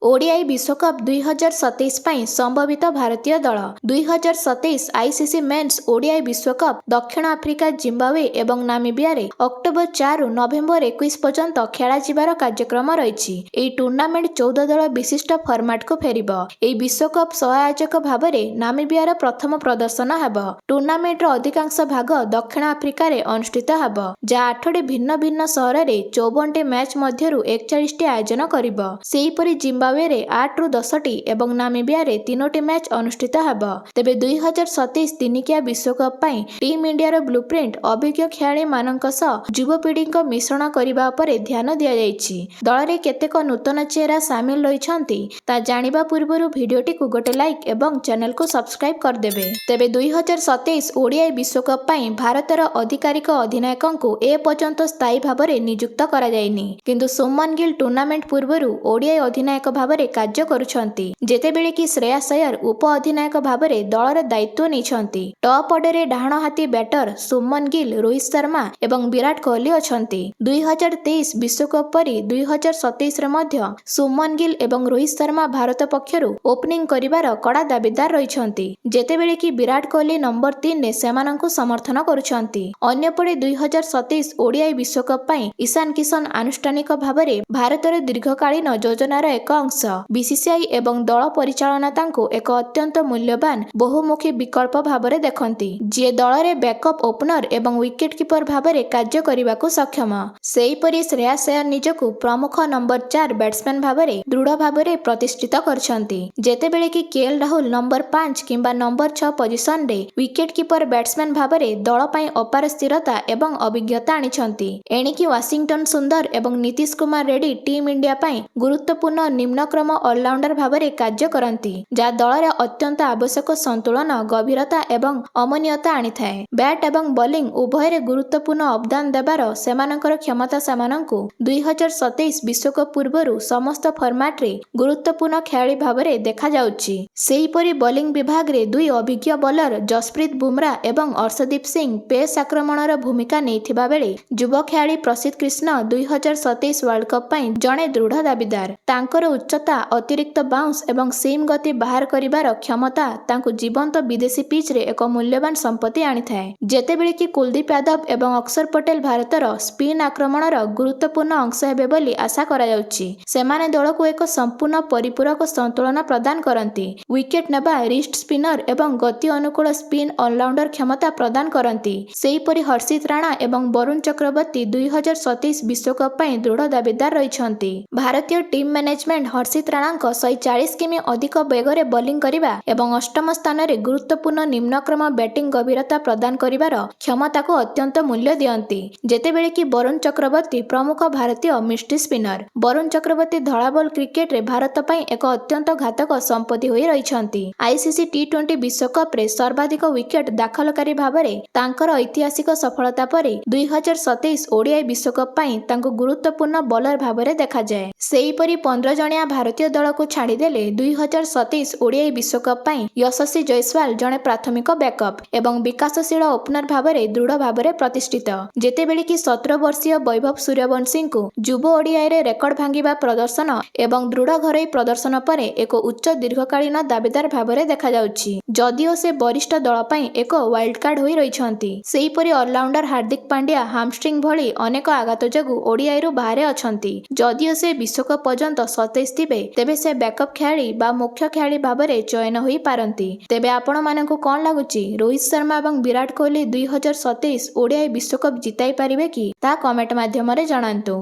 ODI विश्वकप 2027 ପାଇଁ ସମ୍ଭାବିତ ଭାରତୀୟ ଦଳ। 2027 ଆଇସିସି ମେନ୍ସ ଓଡିଆଇ ବିଶ୍ୱକପ ଦକ୍ଷିଣ ଆଫ୍ରିକା, ଜିମ୍ବାୱେ ଏବଂ ନାମିବିଆରେ ଅକ୍ଟୋବର 4ରୁ ନଭେମ୍ବର 21 ପର୍ଯ୍ୟନ୍ତ ଖେଳାଯିବାର କାର୍ଯ୍ୟକ୍ରମ ରହିଛି। ଏହି ଟୁର୍ଣ୍ଣାମେଣ୍ଟ 14 ଦଳ ବିଶିଷ୍ଟ ଫର୍ମାଟକୁ ଫେରିବ। ଏହି ବିଶ୍ୱକପ ସହ-ଆୟୋଜକ ଭାବରେ ନାମିବିଆର ପ୍ରଥମ ପ୍ରଦର୍ଶନ ହେବ। ଟୁର୍ଣ୍ଣାମେଣ୍ଟର ଅଧିକାଂଶ ଭାଗ ଦକ୍ଷିଣ ଆଫ୍ରିକାରେ ଅନୁଷ୍ଠିତ ହେବ, ଯାହା 8ଟି ଭିନ୍ନ ଭିନ୍ନ ସହରରେ 54ଟି ମ୍ୟାଚ୍ ମଧ୍ୟରୁ 41ଟି ଆୟୋଜନ କରିବ। ସେହିପରି ଜିମ୍ବାୱେରେ 8ରୁ 10ଟି ଏବଂ ନାମିବିଆରେ 3ଟି ମ୍ୟାଚ୍ ଅନୁଷ୍ଠିତ ହେବ। ତେବେ 2027 ଦିନିକିଆ ବିଶ୍ୱକପ ପାଇଁ ଟିମ୍ ଇଣ୍ଡିଆର ବ୍ଲୁପ୍ରିଣ୍ଟ ଅଭିଜ୍ଞ ଖେଳାଳିମାନଙ୍କ ସହ ଯୁବପିଢ଼ିଙ୍କ ମିଶ୍ରଣ କରିବା ଉପରେ ଧ୍ୟାନ ଦିଆଯାଇଛି। ଦଳରେ କେତେକ ନୂତନ ଚେହେରା ସାମିଲ ରହିଛନ୍ତି, ତା ଜାଣିବା ପୂର୍ବରୁ ଭିଡିଓଟିକୁ ଗୋଟେ ଲାଇକ୍ ଏବଂ ଚ୍ୟାନେଲକୁ ସବସ୍କ୍ରାଇବ୍ କରିଦେବେ। ତେବେ 2027 ଓଡିଆଇ ବିଶ୍ୱକପ ପାଇଁ ଭାରତର ଆଧିକାରିକ ଅଧିନାୟକଙ୍କୁ ଏପର୍ଯ୍ୟନ୍ତ ସ୍ଥାୟୀ ଭାବରେ ନିଯୁକ୍ତ କରାଯାଇନି। କିନ୍ତୁ ସୁମନ ଗିଲ୍ ଟୁର୍ଣ୍ଣାମେଣ୍ଟ ପୂର୍ବରୁ ଓଡିଆଇ ଅଧିନାୟକ ଭାବରେ କାର୍ଯ୍ୟ କରୁଛନ୍ତି, ଯେତେବେଳେ କି ଶ୍ରେୟାସ ଆୟର ଉପ ଅଧିନାୟକ ଭାବରେ ଦଳର ଦାୟିତ୍ୱ ନେଇଛନ୍ତି। ଟପ୍ ଅର୍ଡରରେ ଡାହାଣ ହାତୀ ବ୍ୟାଟର ସୁମନ ଗିଲ୍, ରୋହିତ ଶର୍ମା ଏବଂ ବିରାଟ କୋହଲି ଅଛନ୍ତି। 2023 ବିଶ୍ୱକପ ପରି 2027ରେ ମଧ୍ୟ ସୁମନ ଗିଲ୍ ଏବଂ ରୋହିତ ଶର୍ମା ଭାରତ ପକ୍ଷରୁ ଓପନିଂ କରିବାର କଡ଼ା ଦାବିଦାର ରହିଛନ୍ତି, ଯେତେବେଳେ କି ବିରାଟ କୋହଲି ନମ୍ବର 3ରେ ସେମାନଙ୍କୁ ସମର୍ଥନ କରୁଛନ୍ତି। ଅନ୍ୟପଟେ 2027 ଓଡିଆଇ ବିଶ୍ୱକପ ପାଇଁ ଇଶାନ କିଶନ ଆନୁଷ୍ଠାନିକ ଭାବରେ ଭାରତର ଦୀର୍ଘକାଳୀନ ଯୋଜନାର ଏକ ଅଂଶ। ବିସିସିଆଇ ଏବଂ ଦଳ ପରିଚାଳନା ତାଙ୍କୁ ଏକ ଅତ୍ୟନ୍ତ ମୂଲ୍ୟବାନ ବହୁମୁଖୀ ବିକଳ୍ପ ଭାବରେ ଦେଖନ୍ତି, ଯିଏ ଦଳରେ ବ୍ୟାକଅପ୍ ଓପନର ଏବଂ ୱିକେଟ କିପର ଭାବରେ କାର୍ଯ୍ୟ କରିବାକୁ ସକ୍ଷମ। ସେହିପରି ଶ୍ରେୟାସ ଆୟର ନିଜକୁ ପ୍ରମୁଖ ନମ୍ବର 4 ବ୍ୟାଟ୍ସମ୍ୟାନ୍ ଭାବରେ ଦୃଢ଼ ଭାବରେ ପ୍ରତିଷ୍ଠିତ କରିଛନ୍ତି, ଯେତେବେଳେ କି କେଏଲ୍ ରାହୁଲ ନମ୍ବର 5 କିମ୍ବା ନମ୍ବର 6 ପୋଜିସନରେ ୱିକେଟ କିପର ବ୍ୟାଟ୍ସମ୍ୟାନ୍ ଭାବରେ ଦଳ ପାଇଁ ଅପାର ସ୍ଥିରତା ଏବଂ ଅଭିଜ୍ଞତା ଆଣିଛନ୍ତି। ଏଣିକି ୱାଶିଂଟନ ସୁନ୍ଦର ଏବଂ ନୀତିଶ କୁମାର ରେଡ୍ଡି ଟିମ୍ ଇଣ୍ଡିଆ ପାଇଁ ଗୁରୁତ୍ୱପୂର୍ଣ୍ଣ ନିମ୍ନକ୍ରମ ଅଲରାଉଣ୍ଡର ଭାବରେ କାର୍ଯ୍ୟ କରନ୍ତି, ଯାହା ଦଳରେ ଅତ୍ୟନ୍ତ ଆବଶ୍ୟକ ସନ୍ତୁଳନ, ଗଭୀରତା ଏବଂ ଅମନୀୟତା ଆଣିଥାଏ। ବ୍ୟାଟ୍ ଏବଂ ବୋଲିଂ ଉଭୟରେ ଗୁରୁତ୍ୱପୂର୍ଣ୍ଣ ଅବଦାନ ଦେବାର ସେମାନଙ୍କର କ୍ଷମତା ସେମାନଙ୍କୁ 2027 ବିଶ୍ୱକପ ପୂର୍ବରୁ ସମସ୍ତ ଫର୍ମାଟରେ ଗୁରୁତ୍ୱପୂର୍ଣ୍ଣ ଖେଳାଳି ଭାବରେ ଦେଖାଯାଉଛି। ସେହିପରି ବୋଲିଂ ବିଭାଗରେ ଦୁଇ ଅଭିଜ୍ଞ ବୋଲର ଯଶପ୍ରୀତ ବୁମରା ଏବଂ ଅର୍ଶଦୀପ ସିଂ ପେସ୍ ଆକ୍ରମଣର ଭୂମିକା ନେଇଥିବା ବେଳେ ଯୁବ ଖେଳାଳି ପ୍ରସିଦ୍ଧ କ୍ରିଷ୍ଣ 2027 ୱାର୍ଲଡକପ ପାଇଁ ଜଣେ ଦୃଢ଼ ଦାବିଦାର। ତାଙ୍କର ଉଚ୍ଚତା, ଅତିରିକ୍ତ ବାଉନ୍ସ ଏବଂ ସିମ୍ ଗତି ବାହାର କରିବାର କ୍ଷମତା ତାଙ୍କୁ ଜୀବନ୍ତ ବିଦେଶୀ ପିଚ୍ରେ ଏକ ମୂଲ୍ୟବାନ ସମ୍ପତ୍ତି ଆଣିଥାଏ, ଯେତେବେଳେ କି କୁଲଦୀପ ଯାଦବ ଏବଂ ଅକ୍ଷର ପଟେଲ ଭାରତର ସ୍ପିନ୍ ଆକ୍ରମଣର ଗୁରୁତ୍ୱପୂର୍ଣ୍ଣ ଅଂଶ ହେବେ ବୋଲି ଆଶା କରାଯାଉଛି। ସେମାନେ ଦଳକୁ ଏକ ସମ୍ପୂର୍ଣ୍ଣ ପରିପୂରକ ସନ୍ତୁଳନ ପ୍ରଦାନ କରନ୍ତି, ୱିକେଟ ନେବା ରିଷ୍ଟ ସ୍ପିନର ଏବଂ ଗତି ଅନୁକୂଳ ସ୍ପିନ୍ ଅଲରାଉଣ୍ଡର କ୍ଷମତା ପ୍ରଦାନ କରନ୍ତି। ସେହିପରି ହର୍ଷିତ ରାଣା ଏବଂ ବରୁଣ ଚକ୍ରବର୍ତ୍ତୀ 2027 ବିଶ୍ୱକପ ପାଇଁ ଦୃଢ଼ ଦାବିଦାର ରହିଛନ୍ତି। ଭାରତୀୟ ଟିମ୍ ମ୍ୟାନେଜମେଣ୍ଟ ହର୍ଷିତ ରାଣାଙ୍କ 140 କିମି ଅଧିକ ବେଗରେ ବୋଲିଂ କରିବା ଏବଂ ଅଷ୍ଟମ ସ୍ଥାନରେ ଗୁରୁତ୍ୱପୂର୍ଣ୍ଣ ନିମ୍ନକ୍ରମ ବ୍ୟାଟିଂ ଗଭୀରତା ପ୍ରଦାନ କରିବାର କ୍ଷମତାକୁ ଅତ୍ୟନ୍ତ ମୂଲ୍ୟ ଦିଅନ୍ତି, ଯେତେବେଳେ କି ବରୁଣ ଚକ୍ରବର୍ତ୍ତୀ ପ୍ରମୁଖ ଭାରତୀୟ ମିଷ୍ଟ୍ରି ସ୍ପିନର। ବରୁଣ ଚକ୍ରବର୍ତ୍ତୀ ଧଳା ବଲ୍ କ୍ରିକେଟରେ ଭାରତ ପାଇଁ ଏକ ଅତ୍ୟନ୍ତ ଘାତକ ସମ୍ପତ୍ତି ହୋଇ ରହିଛନ୍ତି। ଆଇସିସି ଟି20 ବିଶ୍ୱକପରେ ସର୍ବାଧିକ ୱିକେଟ ଦାଖଲକାରୀ ଭାବରେ ତାଙ୍କର ଐତିହାସିକ ସଫଳତା ପରେ 2027 ଓଡିଆଇ ବିଶ୍ୱକପ ପାଇଁ ତାଙ୍କୁ ଗୁରୁତ୍ୱପୂର୍ଣ୍ଣ ବୋଲର ଭାବରେ ଦେଖାଯାଏ। ସେହିପରି 15 ଜଣିଆ ଭାରତୀୟ ଦଳକୁ ଛାଡ଼ିଦେଲେ 2027 ଓଡିଆଇ ବିଶ୍ୱକପ ପାଇଁ ୟଶସ୍ୱୀ ଜୟସ୍ୱାଲ ଜଣେ ପ୍ରାଥମିକ ବ୍ୟାକଅପ୍ ଏବଂ ବିକାଶଶୀଳ ଓପନର ଭାବରେ ଦୃଢ଼ ଭାବରେ ପ୍ରତିଷ୍ଠିତ, ଯେତେବେଳେ କି 17 ବର୍ଷୀୟ ବୈଭବ ସୂର୍ଯ୍ୟବଂଶୀଙ୍କୁ ଯୁବ ଓଡିଆଇରେ ରେକର୍ଡ ଭାଙ୍ଗିବା ପ୍ରଦର୍ଶନ ଏବଂ ଦୃଢ଼ ଘରୋଇ ପ୍ରଦର୍ଶନ ପରେ ଏକ ଉଚ୍ଚ ଦୀର୍ଘକାଳୀନ ଦାବିଦାର ଭାବରେ ଦେଖାଯାଉଛି, ଯଦିଓ ସେ ବରିଷ୍ଠ ଦଳ ପାଇଁ ଏକ ୱାଇଲ୍ଡକାର୍ଡ ହୋଇ ରହିଛନ୍ତି। ସେହିପରି ଅଲରାଉଣ୍ଡର ହାର୍ଦ୍ଦିକ ପାଣ୍ଡ୍ୟା ହାମଷ୍ଟ୍ରିଙ୍ଗ ଭଳି ଅନେକ ଆଘାତ ଯୋଗୁଁ ଓଡିଆଇରୁ ବାହାରେ ଅଛନ୍ତି। ଯଦିଓ ସେ ବିଶ୍ୱକପ ପର୍ଯ୍ୟନ୍ତ ସତେଜ ଥିବେ, ତେବେ ସେ ବ୍ୟାକଅପ୍ ଖେଳାଳି ବା ମୁଖ୍ୟ ଖେଳାଳି ଭାବରେ ଚୟନ ହୋଇପାରନ୍ତି। ତେବେ ଆପଣମାନଙ୍କୁ କଣ ଲାଗୁଛି, ରୋହିତ ଶର୍ମା ଏବଂ ବିରାଟ କୋହଲି 2027 ଓଡିଆଇ ବିଶ୍ୱକପ ଜିତାଇ ପାରିବେ କି? ତାହା କମେଣ୍ଟ ମାଧ୍ୟମରେ ଜଣାନ୍ତୁ।